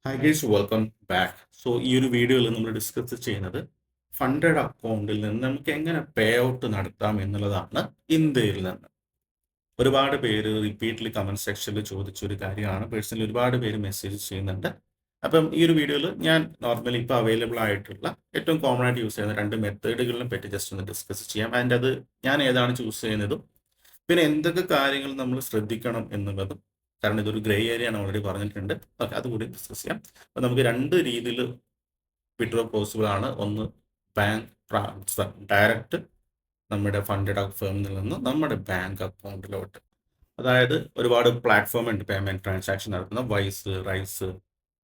Hi guys, welcome back. So ഈ ഒരു വീഡിയോയിൽ നമ്മൾ ഡിസ്കസ് ചെയ്യുന്നത് ഫണ്ടഡ് അക്കൗണ്ടിൽ നിന്ന് നമുക്ക് എങ്ങനെ പേ ഔട്ട് നടത്താം എന്നുള്ളതാണ്. ഇന്ത്യയിൽ നിന്ന് ഒരുപാട് പേര് റിപ്പീറ്റ്ലി കമന്റ് സെക്ഷനിൽ ചോദിച്ച ഒരു കാര്യമാണ്. പേഴ്സണലി ഒരുപാട് പേര് മെസ്സേജ് ചെയ്യുന്നുണ്ട്. അപ്പം ഈ ഒരു വീഡിയോയിൽ ഞാൻ നോർമലി ഇപ്പോൾ അവൈലബിൾ ആയിട്ടുള്ള ഏറ്റവും കോമൺ ആയിട്ട് യൂസ് ചെയ്യുന്ന രണ്ട് മെത്തേഡുകളിനെ പറ്റി ജസ്റ്റ് ഒന്ന് ഡിസ്കസ് ചെയ്യാം. ആൻഡ് അത് ഞാൻ ഏതാണ് ചൂസ് ചെയ്യുന്നതും പിന്നെ എന്തൊക്കെ കാര്യങ്ങൾ നമ്മൾ ശ്രദ്ധിക്കണം എന്നുള്ളതും, കാരണം ഇതൊരു ഗ്രേ ഏരിയ ആണ്, ഓൾറെഡി പറഞ്ഞിട്ടുണ്ട്. ഓക്കെ, അതുകൂടി ഡിസ്കസ് ചെയ്യാം. അപ്പോൾ നമുക്ക് രണ്ട് രീതിയിൽ വിഡ്രോ പോസിബിൾ ആണ്. ഒന്ന് ബാങ്ക് ട്രാൻസ്ഫർ, ഡയറക്റ്റ് നമ്മുടെ ഫണ്ടഡ് ഫേമിൽ നിന്ന് നമ്മുടെ ബാങ്ക് അക്കൗണ്ടിലോട്ട്. അതായത് ഒരുപാട് പ്ലാറ്റ്ഫോം ഉണ്ട് പേയ്മെന്റ് ട്രാൻസാക്ഷൻ നടത്തുന്ന, vice, rice,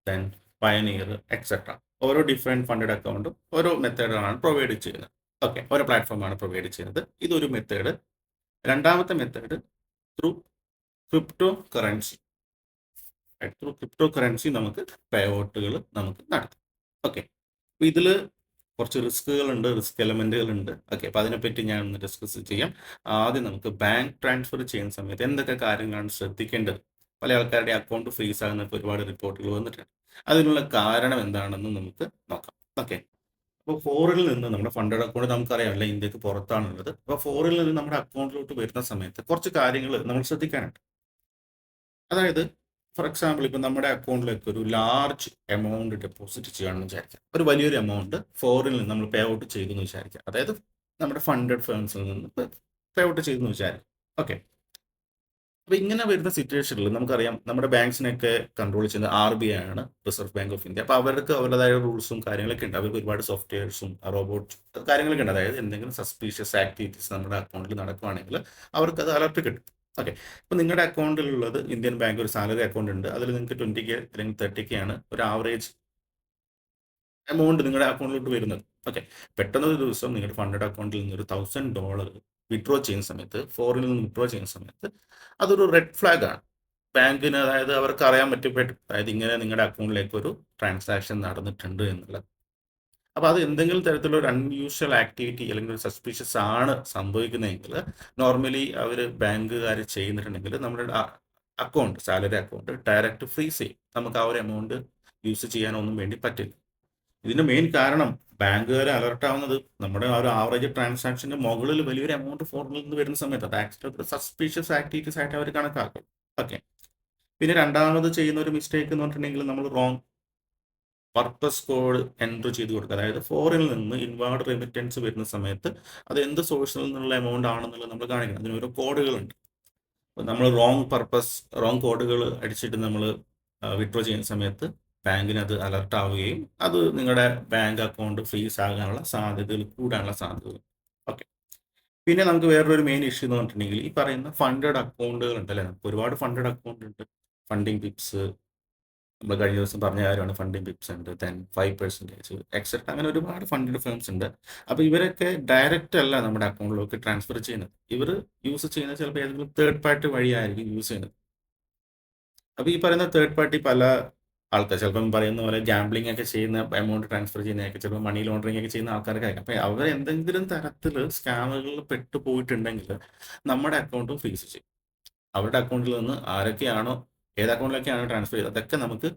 then Pioneer etcetera. ഓരോ ഡിഫറെൻറ്റ് ഫണ്ടഡ് അക്കൗണ്ടും ഓരോ മെത്തേഡാണ് പ്രൊവൈഡ് ചെയ്യുന്നത്. ഓക്കെ, ഓരോ പ്ലാറ്റ്ഫോമാണ് പ്രൊവൈഡ് ചെയ്യുന്നത്. ഇതൊരു മെത്തേഡ്. രണ്ടാമത്തെ method through crypto currency. Crypto currency നമുക്ക് പേ ഔട്ടുകൾ നമുക്ക് നടത്താം. ഓക്കെ, അപ്പോൾ ഇതിൽ കുറച്ച് റിസ്കുകളുണ്ട്, റിസ്ക് എലമെന്റുകളുണ്ട്. ഓക്കെ, അപ്പോൾ അതിനെപ്പറ്റി ഞാൻ ഒന്ന് ഡിസ്കസ് ചെയ്യാം. ആദ്യം നമുക്ക് ബാങ്ക് ട്രാൻസ്ഫർ ചെയ്യുന്ന സമയത്ത് എന്തൊക്കെ കാര്യങ്ങളാണ് ശ്രദ്ധിക്കേണ്ടത്. പല ആൾക്കാരുടെ അക്കൗണ്ട് ഫ്രീസ് ആകുന്നൊക്കെ ഒരുപാട് റിപ്പോർട്ടുകൾ വന്നിട്ടുണ്ട്. അതിനുള്ള കാരണം എന്താണെന്ന് നമുക്ക് നോക്കാം. ഓക്കെ, അപ്പോൾ ഫോറിനിൽ നിന്ന് നമ്മുടെ ഫണ്ടഡ് അക്കൗണ്ട് നമുക്കറിയാമല്ലോ, ഇന്ത്യക്ക് പുറത്താണുള്ളത്. അപ്പോൾ ഫോറിനിൽ നിന്ന് നമ്മുടെ അക്കൗണ്ടിലോട്ട് വരുന്ന സമയത്ത് കുറച്ച് കാര്യങ്ങൾ നമ്മൾ ശ്രദ്ധിക്കാനുണ്ട്. അതായത് ഫോർ എക്സാമ്പിൾ, ഇപ്പം നമ്മുടെ അക്കൗണ്ടിലേക്ക് ഒരു ലാർജ് എമൗണ്ട് ഡെപ്പോസിറ്റ് ചെയ്യുകയാണെന്ന് വിചാരിക്കാം. ഒരു വലിയൊരു എമൗണ്ട് ഫോറിനിൽ നിന്ന് നമ്മൾ പേ ഔട്ട് ചെയ്തു എന്ന് വിചാരിക്കാം. അതായത് നമ്മുടെ ഫണ്ടഡ് ഫേംസിൽ നിന്ന് പേ ഔട്ട് ചെയ്തു എന്ന് വിചാരിക്കും. ഓക്കെ, അപ്പോൾ ഇങ്ങനെ വരുന്ന സിറ്റുവേഷനിൽ നമുക്കറിയാം നമ്മുടെ ബാങ്ക്സിനെയൊക്കെ കൺട്രോൾ ചെയ്യുന്നത് RBI ആണ്, റിസർവ് ബാങ്ക് ഓഫ് ഇന്ത്യ. അപ്പോൾ അവർക്ക് അവരുടേതായ റൂൾസും കാര്യങ്ങളൊക്കെ ഉണ്ട്. അവർക്ക് ഒരുപാട് സോഫ്റ്റ്വെയർസും റോബോട്ട് കാര്യങ്ങളൊക്കെ ഉണ്ട്. അതായത് എന്തെങ്കിലും സസ്പീഷ്യസ് ആക്ടിവിറ്റീസ് നമ്മുടെ അക്കൗണ്ടിൽ നടക്കുകയാണെങ്കിൽ അവർക്ക് അത് അലർട്ട് കിട്ടും. ഓക്കെ, ഇപ്പോൾ നിങ്ങളുടെ അക്കൗണ്ടിലുള്ളത് ഇന്ത്യൻ ബാങ്ക് ഒരു സാലറി അക്കൗണ്ട് ഉണ്ട്. അതിൽ നിങ്ങൾക്ക് 20K അല്ലെങ്കിൽ 30K ആണ് ഒരു ആവറേജ് എമൗണ്ട് നിങ്ങളുടെ അക്കൗണ്ടിലോട്ട് വരുന്നത്. ഓക്കെ, പെട്ടെന്ന് ഒരു ദിവസം നിങ്ങളുടെ ഫണ്ടഡ് അക്കൗണ്ടിൽ നിന്ന് ഒരു $1000 വിഡ്രോ ചെയ്യുന്ന സമയത്ത്, ഫോറിനിൽ നിന്ന് വിഡ്രോ ചെയ്യുന്ന സമയത്ത് അതൊരു റെഡ് ഫ്ലാഗ് ആണ് ബാങ്കിന്. അതായത് അവർക്ക് അറിയാൻ പറ്റും, അതായത് ഇങ്ങനെ നിങ്ങളുടെ അക്കൗണ്ടിലേക്ക് ഒരു ട്രാൻസാക്ഷൻ നടന്നിട്ടുണ്ട് എന്നുള്ളത്. അപ്പോൾ അത് എന്തെങ്കിലും തരത്തിലുള്ള ഒരു അൺയൂഷ്വൽ ആക്ടിവിറ്റി അല്ലെങ്കിൽ ഒരു സസ്പീഷ്യസ് ആണ് സംഭവിക്കുന്നതെങ്കിൽ നോർമലി അവർ ബാങ്കുകാർ ചെയ്യുന്നിട്ടുണ്ടെങ്കിൽ നമ്മുടെ account, salary account direct freeze ചെയ്യും. നമുക്ക് ആ ഒരു എമൗണ്ട് യൂസ് ചെയ്യാനൊന്നും വേണ്ടി പറ്റില്ല. ഇതിന്റെ മെയിൻ കാരണം ബാങ്കുകാർ അലർട്ട് ആവുന്നത് നമ്മുടെ ആ ഒരു ആവറേജ് ട്രാൻസാക്ഷന്റെ മുകളിൽ വലിയൊരു എമൗണ്ട് ഫോറിനിൽ നിന്ന് വരുന്ന സമയത്ത് അത് ആക്ച്വലി സസ്പീഷ്യസ് ആക്ടിവിറ്റീസ് ആയിട്ട് അവർ കണക്കാക്കും. ഓക്കെ, പിന്നെ രണ്ടാമത് ചെയ്യുന്ന ഒരു മിസ്റ്റേക്ക് എന്ന് പറഞ്ഞിട്ടുണ്ടെങ്കിൽ നമ്മൾ റോങ് പർപ്പസ് കോഡ് എൻറ്റർ ചെയ്ത് കൊടുക്കുക. അതായത് ഫോറിനിൽ നിന്ന് ഇൻവാർഡ് റെമിറ്റൻസ് വരുന്ന സമയത്ത് അത് എന്ത് സോഴ്സിൽ നിന്നുള്ള എമൗണ്ട് ആണെന്നുള്ളത് നമ്മൾ കാണിക്കണം. അതിന് ഓരോ കോഡുകളുണ്ട്. അപ്പോൾ നമ്മൾ റോങ് കോഡുകൾ അടിച്ചിട്ട് നമ്മൾ വിഡ്രോ ചെയ്യുന്ന സമയത്ത് ബാങ്കിന് അത് അലർട്ട് ആവുകയും അത് നിങ്ങളുടെ ബാങ്ക് അക്കൗണ്ട് ഫ്രീസ് ആകാനുള്ള സാധ്യതകൾ കൂടാനുള്ള സാധ്യതകൾ. ഓക്കെ, പിന്നെ നമുക്ക് വേറൊരു മെയിൻ ഇഷ്യൂ എന്ന് പറഞ്ഞിട്ടുണ്ടെങ്കിൽ ഈ പറയുന്ന ഫണ്ടഡ് അക്കൗണ്ടുകൾ ഉണ്ടല്ലേ, നമുക്ക് ഒരുപാട് ഫണ്ടഡ് അക്കൗണ്ട് ഉണ്ട്. ഫണ്ടിങ് പിപ്സ്, നമ്മൾ കഴിഞ്ഞ ദിവസം പറഞ്ഞ കാര്യമാണ്. ഫണ്ടിങ് പിപ്സ് ഉണ്ട്, ദെൻ 5% എക്സെട്ര, അങ്ങനെ ഒരുപാട് ഫണ്ടഡ് ഫേംസ് ഉണ്ട്. അപ്പോൾ ഇവരൊക്കെ ഡയറക്റ്റ് അല്ല നമ്മുടെ അക്കൗണ്ടിലേക്ക് ട്രാൻസ്ഫർ ചെയ്യുന്നത്. ഇവർ യൂസ് ചെയ്യുന്നത് ചിലപ്പോൾ ഏതെങ്കിലും തേർഡ് പാർട്ടി വഴിയായിരിക്കും യൂസ് ചെയ്യുന്നത്. അപ്പോൾ ഈ പറയുന്ന തേർഡ് പാർട്ടി പല ആൾക്കാർ ചിലപ്പം പറയുന്ന പോലെ ഗാംബ്ലിംഗ് ഒക്കെ ചെയ്യുന്ന, എമൗണ്ട് ട്രാൻസ്ഫർ ചെയ്യുന്നതൊക്കെ ചിലപ്പോൾ മണി ലോണ്ടറിംഗ് ഒക്കെ ചെയ്യുന്ന ആൾക്കാരൊക്കെ ആയിരിക്കും. അപ്പോൾ അവർ എന്തെങ്കിലും തരത്തിൽ സ്കാമുകളിൽ പെട്ടുപോയിട്ടുണ്ടെങ്കിൽ നമ്മുടെ അക്കൗണ്ടും ഫ്രീസ് ചെയ്യും. അവരുടെ അക്കൗണ്ടിൽ നിന്ന് ആരൊക്കെയാണോ, ഏത് അക്കൗണ്ടിലേക്കാണോ ട്രാൻസ്ഫർ ചെയ്തത് അതൊക്കെ നമുക്ക്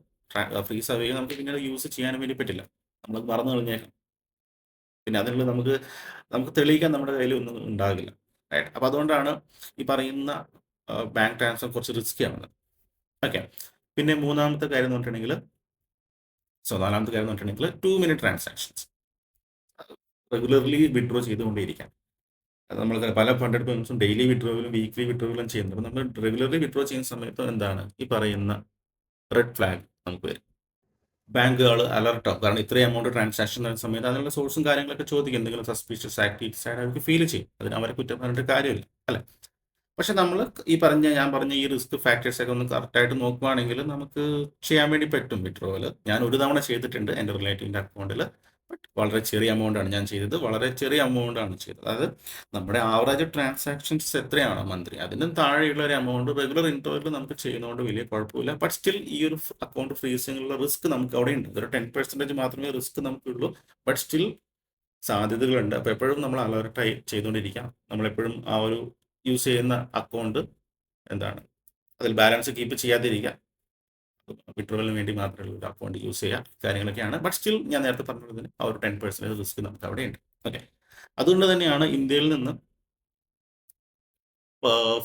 ഫ്രീസ് ആവുകയും നമുക്ക് പിന്നീട് യൂസ് ചെയ്യാനും വേണ്ടി പറ്റില്ല. നമ്മൾ മറന്നു കളഞ്ഞേക്കാം. പിന്നെ അതിനുള്ള നമുക്ക് നമുക്ക് തെളിയിക്കാൻ നമ്മുടെ കയ്യിൽ ഒന്നും ഉണ്ടാകില്ല. റൈറ്റ്, അപ്പോൾ അതുകൊണ്ടാണ് ഈ പറയുന്ന ബാങ്ക് ട്രാൻസ്ഫർ കുറച്ച് റിസ്കി ആവുന്നത്. ഓക്കെ, പിന്നെ നാലാമത്തെ കാര്യം എന്ന് പറഞ്ഞിട്ടുണ്ടെങ്കിൽ 2-minute ട്രാൻസാക്ഷൻസ് റെഗുലർലി വിഡ്രോ ചെയ്തുകൊണ്ടേയിരിക്കാം. അത് നമ്മൾ പല ഫണ്ടഡ് പേയ്മെന്റ്സും ഡെയിലി വിഡ്രോവലും വീക്ക്ലി വിഡ്രോവലും ചെയ്യുന്നത്. നമ്മൾ റെഗുലർലി വിഡ്രോ ചെയ്യുന്ന സമയത്ത് എന്താണ് ഈ പറയുന്ന റെഡ് ഫ്ലാഗ് നമുക്ക് വരും. ബാങ്കുകൾ അലർട്ട് ആവും. കാരണം ഇത്രയും എമൗണ്ട് ട്രാൻസാക്ഷൻ നടന്ന സമയത്ത് അതിനുള്ള സോഴ്സും കാര്യങ്ങളൊക്കെ ചോദിക്കും. എന്തെങ്കിലും സസ്പീഷ്യസ് ആക്ടിവിറ്റീസ് ആയിട്ട് അവർക്ക് ഫീൽ ചെയ്യും. അതിന് അവരെ കുറ്റം പറഞ്ഞിട്ട് കാര്യമില്ല, അല്ലേ? പക്ഷെ നമ്മൾ ഞാൻ പറഞ്ഞ ഈ റിസ്ക് ഫാക്ടേഴ്സ് ഒക്കെ ഒന്ന് കറക്റ്റായിട്ട് നോക്കുകയാണെങ്കിൽ നമുക്ക് ചെയ്യാൻ വേണ്ടി പറ്റും വിഡ്രോവൽ. ഞാൻ ഒരു തവണ ചെയ്തിട്ടുണ്ട് എൻ്റെ റിലേറ്റീവിൻ്റെ അക്കൗണ്ടിൽ. ബട്ട് വളരെ ചെറിയ എമൗണ്ട് ആണ് ഞാൻ ചെയ്തത്. വളരെ ചെറിയ എമൗണ്ട് ആണ് ചെയ്തത്. അതായത് നമ്മുടെ ആവറേജ് ട്രാൻസാക്ഷൻസ് എത്രയാണോ മന്ത്ലി അതിനും താഴെയുള്ള ഒരു എമൗണ്ട് റെഗുലർ ഇൻട്രോയിൽ നമുക്ക് ചെയ്യുന്നതുകൊണ്ട് വലിയ കുഴപ്പമില്ല. ബട്ട് സ്റ്റിൽ ഈ ഒരു അക്കൗണ്ട് ഫ്രീസിങ്ങുള്ള റിസ്ക് നമുക്ക് അവിടെ ഉണ്ട്. ഒരു 10% മാത്രമേ റിസ്ക് നമുക്കുള്ളൂ. ബട്ട് സ്റ്റിൽ സാധ്യതകളുണ്ട്. അപ്പോൾ എപ്പോഴും നമ്മൾ അലർട്ടായി ചെയ്തുകൊണ്ടിരിക്കാം. നമ്മളെപ്പോഴും ആ ഒരു യൂസ് ചെയ്യുന്ന അക്കൗണ്ട് എന്താണ് അതിൽ ബാലൻസ് കീപ്പ് ചെയ്യാതിരിക്കുക. വിഡ്രോവലിന് വേണ്ടി മാത്രമേ ഒരു അക്കൗണ്ട് യൂസ് ചെയ്യുക കാര്യങ്ങളൊക്കെയാണ്. ബട്ട് സ്റ്റിൽ ഞാൻ നേരത്തെ പറഞ്ഞതിന് ആ ഒരു 10% റിസ്ക് നമുക്ക് അവിടെ ഉണ്ട്. ഓക്കെ, അതുകൊണ്ട് തന്നെയാണ് ഇന്ത്യയിൽ നിന്ന്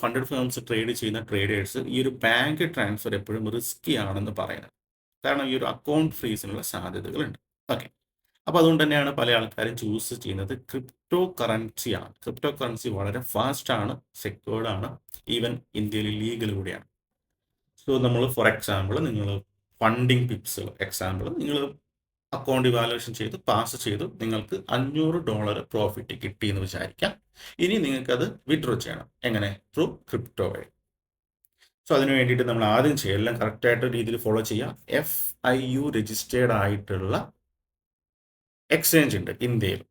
ഫണ്ടഡ് ഫേംസ് ട്രേഡ് ചെയ്യുന്ന ട്രേഡേഴ്സ് ഈ ഒരു ബാങ്ക് ട്രാൻസ്ഫർ എപ്പോഴും റിസ്കി ആണെന്ന് പറയുന്നത്. കാരണം ഈ ഒരു അക്കൗണ്ട് ഫ്രീസിനുള്ള സാധ്യതകളുണ്ട്. ഓക്കെ, അപ്പോൾ അതുകൊണ്ട് തന്നെയാണ് പല ആൾക്കാരും ചൂസ് ചെയ്യുന്നത് ക്രിപ്റ്റോ കറൻസിയാണ്. ക്രിപ്റ്റോ കറൻസി വളരെ ഫാസ്റ്റ് ആണ്, സെക്യൂർഡ് ആണ്, ഈവൻ ഇന്ത്യയിൽ ലീഗൽ കൂടിയാണ്. സോ നമ്മൾ ഫോർ എക്സാമ്പിൾ നിങ്ങൾ ഫണ്ടിങ് ടിപ്സ് എക്സാമ്പിൾ നിങ്ങൾ അക്കൗണ്ട് ഇവാലുവേഷൻ ചെയ്ത് പാസ് ചെയ്തു, നിങ്ങൾക്ക് $500 പ്രോഫിറ്റ് കിട്ടി എന്ന് വിചാരിക്കാം. ഇനി നിങ്ങൾക്കത് വിഡ്രോ ചെയ്യണം. എങ്ങനെ? ത്രൂ ക്രിപ്റ്റോ വഴി. സോ അതിന് വേണ്ടിയിട്ട് നമ്മൾ ആദ്യം ചെയ്യുക, എല്ലാം കറക്റ്റായിട്ട് രീതിയിൽ ഫോളോ ചെയ്യുക. FIU രജിസ്റ്റേർഡ് ആയിട്ടുള്ള എക്സ്ചേഞ്ച് ഉണ്ട് ഇന്ത്യയിൽ.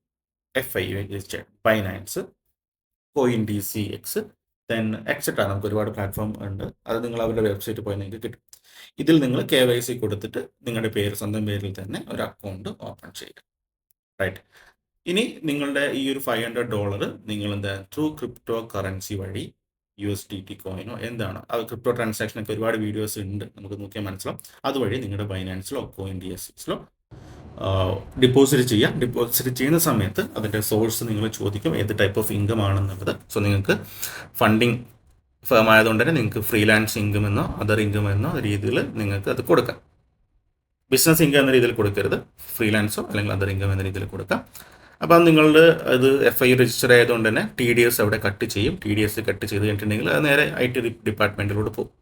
FIU registered Binance, CoinDCX, then etcetera. നമുക്ക് ഒരുപാട് പ്ലാറ്റ്ഫോം ഉണ്ട്. അത് നിങ്ങൾ അവരുടെ വെബ്സൈറ്റ് പോയി നിങ്ങൾക്ക് കിട്ടും. ഇതിൽ നിങ്ങൾ KYC കൊടുത്തിട്ട് നിങ്ങളുടെ പേര്, സ്വന്തം പേരിൽ തന്നെ ഒരു അക്കൗണ്ട് ഓപ്പൺ ചെയ്യുക. റൈറ്റ്. ഇനി നിങ്ങളുടെ ഈ ഒരു $500 നിങ്ങൾ എന്താ ത്രൂ ക്രിപ്റ്റോ കറൻസി വഴി USDT കോയിനോ എന്താണ് അത് ക്രിപ്റ്റോ ട്രാൻസാക്ഷനൊക്കെ ഒരുപാട് വീഡിയോസ് ഉണ്ട്, നമുക്ക് നോക്കിയാൽ മനസ്സിലാവും. അതുവഴി നിങ്ങളുടെ ബൈനാൻസിലോ CoinDCXലോ ഡിപ്പോസിറ്റ് ചെയ്യാം. ഡിപ്പോസിറ്റ് ചെയ്യുന്ന സമയത്ത് അതിൻ്റെ സോഴ്സ് നിങ്ങൾ ചോദിക്കും, ഏത് ടൈപ്പ് ഓഫ് ഇൻകം ആണെന്നുള്ളത്. സോ നിങ്ങൾക്ക് ഫണ്ടിങ് ഫേം ആയതുകൊണ്ട് തന്നെ നിങ്ങൾക്ക് ഫ്രീലാൻസ് ഇൻകം എന്നോ അതർ ഇൻകം എന്നോ രീതിയിൽ നിങ്ങൾക്ക് അത് കൊടുക്കാം. ബിസിനസ് ഇൻകം എന്ന രീതിയിൽ കൊടുക്കരുത്, ഫ്രീലാൻസോ അല്ലെങ്കിൽ അതർ ഇൻകം എന്ന രീതിയിൽ കൊടുക്കാം. അപ്പം നിങ്ങളുടെ അത് FIU രജിസ്റ്റർ ആയതുകൊണ്ട് തന്നെ TDS അവിടെ കട്ട് ചെയ്യും. TDS കട്ട് ചെയ്ത് കഴിഞ്ഞിട്ടുണ്ടെങ്കിൽ അത് നേരെ IT ഡിപ്പാർട്ട്മെൻറ്റിലോട്ട് പോകും.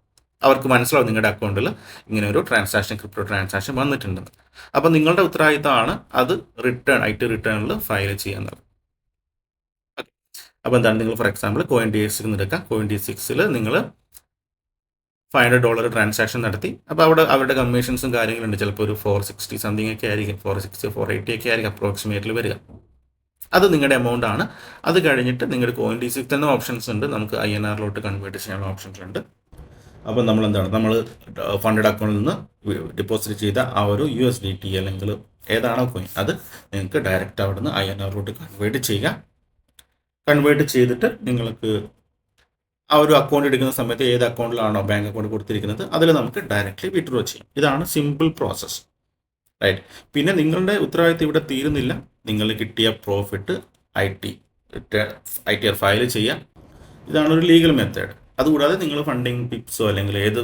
അവർക്ക് മനസ്സിലാവും നിങ്ങളുടെ അക്കൗണ്ടിൽ ഇങ്ങനെ ഒരു ട്രാൻസാക്ഷൻ, ക്രിപ്റ്റോ ട്രാൻസാക്ഷൻ വന്നിട്ടുണ്ടെന്ന്. അപ്പം നിങ്ങളുടെ ഉത്തരവാദിത്തമാണ് അത് IT റിട്ടേണിൽ ഫയൽ ചെയ്യുന്നത്. ഓക്കെ, അപ്പോൾ എന്താണ് നിങ്ങൾ ഫോർ എക്സാമ്പിൾ CoinDCX എടുക്കാം. CoinDCXൽ നിങ്ങൾ $500 ട്രാൻസാക്ഷൻ നടത്തി. അപ്പോൾ അവിടെ അവരുടെ കമ്മീഷൻസും കാര്യങ്ങളുണ്ട്. ചിലപ്പോൾ ഒരു 460 സംതിങ് ഒക്കെ ആയിരിക്കും, 460 480 ഒക്കെ ആയിരിക്കും അപ്രോക്സിമേറ്റ്ലി വരിക. അത് നിങ്ങളുടെ എമൗണ്ട് ആണ്. അത് കഴിഞ്ഞിട്ട് നിങ്ങളുടെ CoinDCX തന്നെ ഓപ്ഷൻസ് ഉണ്ട്, നമുക്ക് INRലോട്ട് കൺവേർട്ട് ചെയ്യാനുള്ള ഓപ്ഷൻസ് ഉണ്ട്. അപ്പോൾ നമ്മൾ എന്താണ്, നമ്മൾ ഫണ്ടഡ് അക്കൗണ്ടിൽ നിന്ന് ഡിപ്പോസിറ്റ് ചെയ്ത ആ ഒരു USDT അല്ലെങ്കിൽ ഏതാണോ കോയിൻ അത് നിങ്ങൾക്ക് ഡയറക്റ്റ് അവിടെ നിന്ന് INRലോട്ട് കൺവേർട്ട് ചെയ്യുക. കൺവേർട്ട് ചെയ്തിട്ട് നിങ്ങൾക്ക് ആ ഒരു അക്കൗണ്ട് എടുക്കുന്ന സമയത്ത് ഏത് അക്കൗണ്ടിലാണോ ബാങ്ക് അക്കൗണ്ട് കൊടുത്തിരിക്കുന്നത് അതിൽ നമുക്ക് ഡയറക്റ്റ്ലി വിഡ്രോ ചെയ്യാം. ഇതാണ് സിമ്പിൾ പ്രോസസ്സ്. റൈറ്റ്. പിന്നെ നിങ്ങളുടെ ഉത്തരവാദിത്തം ഇവിടെ തീരുന്നില്ല. നിങ്ങൾ കിട്ടിയ പ്രോഫിറ്റ് ITR ഫയൽ ചെയ്യാം. ഇതാണ് ഒരു ലീഗൽ മെത്തേഡ്. അതുകൂടാതെ നിങ്ങൾ ഫണ്ടിങ് ടിപ്സോ അല്ലെങ്കിൽ ഏത്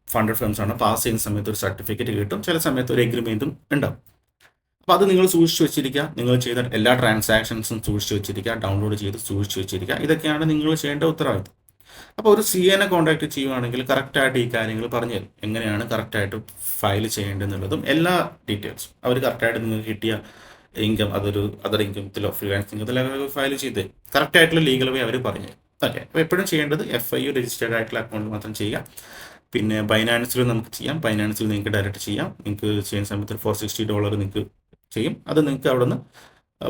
ഫണ്ടഡ് ഫേംസ് ആണോ പാസ് ചെയ്യുന്ന സമയത്ത് ഒരു സർട്ടിഫിക്കറ്റ് കിട്ടും, ചില സമയത്ത് ഒരു എഗ്രിമെൻറ്റും ഉണ്ടാവും. അപ്പോൾ അത് നിങ്ങൾ സൂക്ഷിച്ച് വെച്ചിരിക്കുക. നിങ്ങൾ ചെയ്ത എല്ലാ ട്രാൻസാക്ഷൻസും സൂക്ഷിച്ച് വെച്ചിരിക്കുക, ഡൗൺലോഡ് ചെയ്ത് സൂക്ഷിച്ച് വെച്ചിരിക്കുക. ഇതൊക്കെയാണ് നിങ്ങൾ ചെയ്യേണ്ട ഉത്തരവാദിത്തം. അപ്പോൾ ഒരു CAനെ കോൺടാക്ട് ചെയ്യുവാണെങ്കിൽ കറക്റ്റായിട്ട് ഈ കാര്യങ്ങൾ പറഞ്ഞു തരും, എങ്ങനെയാണ് കറക്റ്റായിട്ട് ഫയൽ ചെയ്യേണ്ടതെന്നുള്ളതും എല്ലാ ഡീറ്റെയിൽസും അവർ കറക്റ്റായിട്ട് നിങ്ങൾക്ക് കിട്ടിയ ഇൻകം അതൊരു അതർ ഇൻകത്തിലോ ഫ്രീലാൻസ് ഇൻകത്തിലോ ഫയൽ ചെയ്ത് കറക്റ്റായിട്ടുള്ള ലീഗൽ വേ അവർ പറഞ്ഞു തരും. ഓക്കെ, അപ്പോൾ എപ്പോഴും ചെയ്യേണ്ടത് FIU രജിസ്റ്റേർഡ് ആയിട്ടുള്ള അക്കൗണ്ട് മാത്രം ചെയ്യുക. പിന്നെ ബൈനാൻസിൽ നമുക്ക് ചെയ്യാം, ബൈനാൻസിൽ നിങ്ങൾക്ക് ഡയറക്റ്റ് ചെയ്യാം. നിങ്ങൾക്ക് ചെയ്യുന്ന സമയത്ത് $460 നിങ്ങൾക്ക് ചെയ്യും. അത് നിങ്ങൾക്ക് അവിടെ നിന്ന്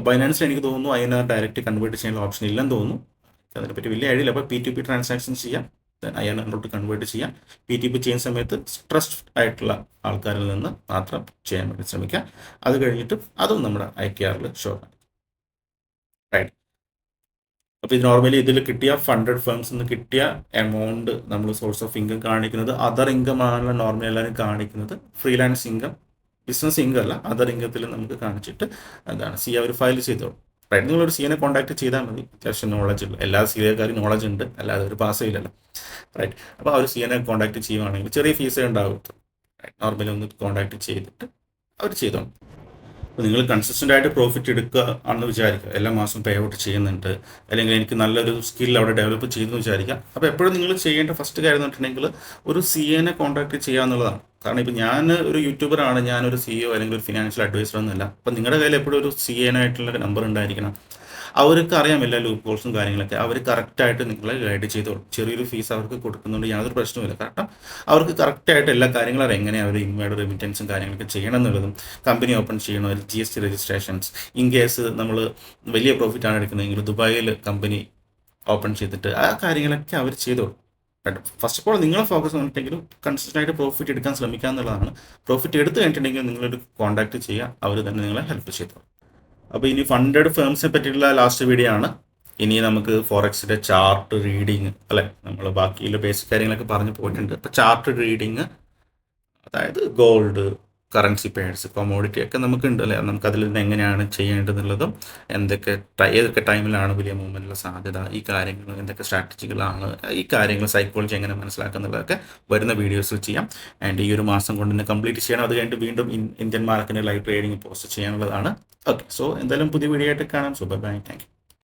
ബൈനാൻസിൽ എനിക്ക് തോന്നുന്നു INR ഡയറക്റ്റ് കൺവേർട്ട് ചെയ്യാനുള്ള ഓപ്ഷൻ ഇല്ലെന്ന് തോന്നുന്നു, അതിനെപ്പറ്റി വലിയ ഐഡിയ ഇല്ല. അപ്പോൾ P2P ട്രാൻസാക്ഷൻസ് ചെയ്യാം, INRലോട്ട് കൺവേർട്ട് ചെയ്യാം. P2P ചെയ്യുന്ന സമയത്ത് ട്രസ്റ്റ് ആയിട്ടുള്ള ആൾക്കാരിൽ നിന്ന് മാത്രം ചെയ്യാൻ വേണ്ടി ശ്രമിക്കാം. അത് കഴിഞ്ഞിട്ട് അതും നമ്മുടെ ITRൽ ഷോ ആണ്. റൈറ്റ്. അപ്പോൾ ഇത് നോർമലി ഇതിൽ കിട്ടിയ ഫണ്ടഡ് ഫേംസ് നിന്ന് കിട്ടിയ എമൗണ്ട് നമ്മൾ സോഴ്സ് ഓഫ് ഇൻകം കാണിക്കുന്നത് അതർ ഇൻകം ആണല്ലോ നോർമലി എല്ലാവരും കാണിക്കുന്നത്. ഫ്രീലാൻസ് ഇൻകം, ബിസിനസ് ഇൻകം അല്ല, അതർ ഇൻകത്തിൽ നമുക്ക് കാണിച്ചിട്ട് എന്താണ് അവർ ഫയൽ ചെയ്തോളൂ. റൈറ്റ്. നിങ്ങളൊരു CAനെ കോൺടാക്ട് ചെയ്താൽ മതി. അത്യാവശ്യം നോളജ് ഉള്ള എല്ലാ CAക്കാരും നോളജ് ഉണ്ട്, അല്ലാതെ ഒരു പാസ് ചെയ്യില്ലല്ലോ. റൈറ്റ്. അപ്പോൾ അവർ CAനെ കോൺടാക്ട് ചെയ്യുവാണെങ്കിൽ ചെറിയ ഫീസേ ഉണ്ടാവും. നോർമലി ഒന്ന് കോൺടാക്ട് ചെയ്തിട്ട് അവർ ചെയ്തോളും. അപ്പോൾ നിങ്ങൾ കൺസിസ്റ്റൻ്റ് ആയിട്ട് പ്രോഫിറ്റ് എടുക്കുക ആണെന്ന് വിചാരിക്കുക, എല്ലാ മാസവും പേ ഔട്ട് ചെയ്യുന്നുണ്ട്, അല്ലെങ്കിൽ എനിക്ക് നല്ലൊരു സ്കിൽ അവിടെ ഡെവലപ്പ് ചെയ്യുമെന്ന് വിചാരിക്കുക. അപ്പോൾ എപ്പോഴും നിങ്ങൾ ചെയ്യേണ്ട ഫസ്റ്റ് കാര്യം എന്ന് വെച്ചിട്ടുണ്ടെങ്കിൽ ഒരു CAനെ കോൺടാക്ട് ചെയ്യുക എന്നുള്ളതാണ്. കാരണം ഇപ്പോൾ ഞാൻ ഒരു യൂട്യൂബറാണ്, ഞാനൊരു CEO അല്ലെങ്കിൽ ഒരു ഫിനാൻഷ്യൽ അഡ്വൈസർ ഒന്നുമല്ല. അപ്പോൾ നിങ്ങളുടെ കയ്യിൽ എപ്പോഴും ഒരു CAനായിട്ടുള്ള നമ്പർ ഉണ്ടായിരിക്കണം. അവർക്ക് അറിയാം എല്ലാ ലൂപ്പ് ഹോൾസും കാര്യങ്ങളൊക്കെ, അവർ കറക്റ്റായിട്ട് നിങ്ങളെ ഗൈഡ് ചെയ്തോളും. ചെറിയൊരു ഫീസ് അവർക്ക് കൊടുക്കുന്നുണ്ട്, യാതൊരു പ്രശ്നവുമില്ല. കാരണം അവർക്ക് കറക്റ്റായിട്ട് എല്ലാ കാര്യങ്ങളും അറിയാം, എങ്ങനെ അവർ ഇൻവേർഡ് റെമിറ്റൻസും കാര്യങ്ങളൊക്കെ ചെയ്യണം എന്നുള്ളതും, കമ്പനി ഓപ്പൺ ചെയ്യണോ, GST രജിസ്ട്രേഷൻസ്, ഇൻ കേസ് നമ്മൾ വലിയ പ്രോഫിറ്റാണ് എടുക്കുന്നതെങ്കിൽ ദുബായിൽ കമ്പനി ഓപ്പൺ ചെയ്തിട്ട് ആ കാര്യങ്ങളൊക്കെ അവർ ചെയ്തോളും. ഫസ്റ്റ് ഓഫ് ഓൾ നിങ്ങളെ ഫോക്കസ് വന്നിട്ടെങ്കിലും കൺസിസ്റ്റൻ്റ് ആയിട്ട് പ്രോഫിറ്റ് എടുക്കാൻ ശ്രമിക്കുക എന്നുള്ളതാണ്. പ്രോഫിറ്റ് എടുത്ത് കഴിഞ്ഞിട്ടുണ്ടെങ്കിൽ നിങ്ങളൊരു കോൺടാക്ട് ചെയ്യുക, അവർ തന്നെ നിങ്ങളെ ഹെൽപ്പ് ചെയ്തോളും. അപ്പോൾ ഇനി ഫണ്ടഡ് ഫേംസിനെ പറ്റിയിട്ടുള്ള ലാസ്റ്റ് വീഡിയോ ആണ്. ഇനി നമുക്ക് ഫോറക്സിൻ്റെ ചാർട്ട് റീഡിങ് അല്ലേ, നമ്മൾ ബാക്കിയുള്ള ബേസിക് കാര്യങ്ങളൊക്കെ പറഞ്ഞു പോയിട്ടുണ്ട്. അപ്പോൾ ചാർട്ട് റീഡിങ് അതായത് ഗോൾഡ്, കറൻസി പെയർസ്, കൊമോഡിറ്റി ഒക്കെ നമുക്കുണ്ട് അല്ലേ? നമുക്കതിൽ നിന്ന് എങ്ങനെയാണ് ചെയ്യേണ്ടതെന്നുള്ളതും ഏതൊക്കെ ടൈമിലാണ് വലിയ മൂവ്മെൻറ്റിനുള്ള സാധ്യത, ഈ കാര്യങ്ങൾ എന്തൊക്കെ സ്ട്രാറ്റജികളാണ്, ഈ കാര്യങ്ങൾ സൈക്കോളജി എങ്ങനെ മനസ്സിലാക്കുന്നുള്ളതൊക്കെ വരുന്ന വീഡിയോസിൽ ചെയ്യാം. ആൻഡ് ഈ ഒരു മാസം കൊണ്ട് തന്നെ കംപ്ലീറ്റ് ചെയ്യണം. അത് കഴിഞ്ഞിട്ട് വീണ്ടും ഇന്ത്യൻ മാർക്കറ്റിൻ്റെ ലൈവ് ട്രേഡിംഗ് പോസ്റ്റ് ചെയ്യാനുള്ളതാണ്. ഓക്കെ, സോ എന്തായാലും പുതിയ വീഡിയോ ആയിട്ട് കാണാം. So bye, thank U.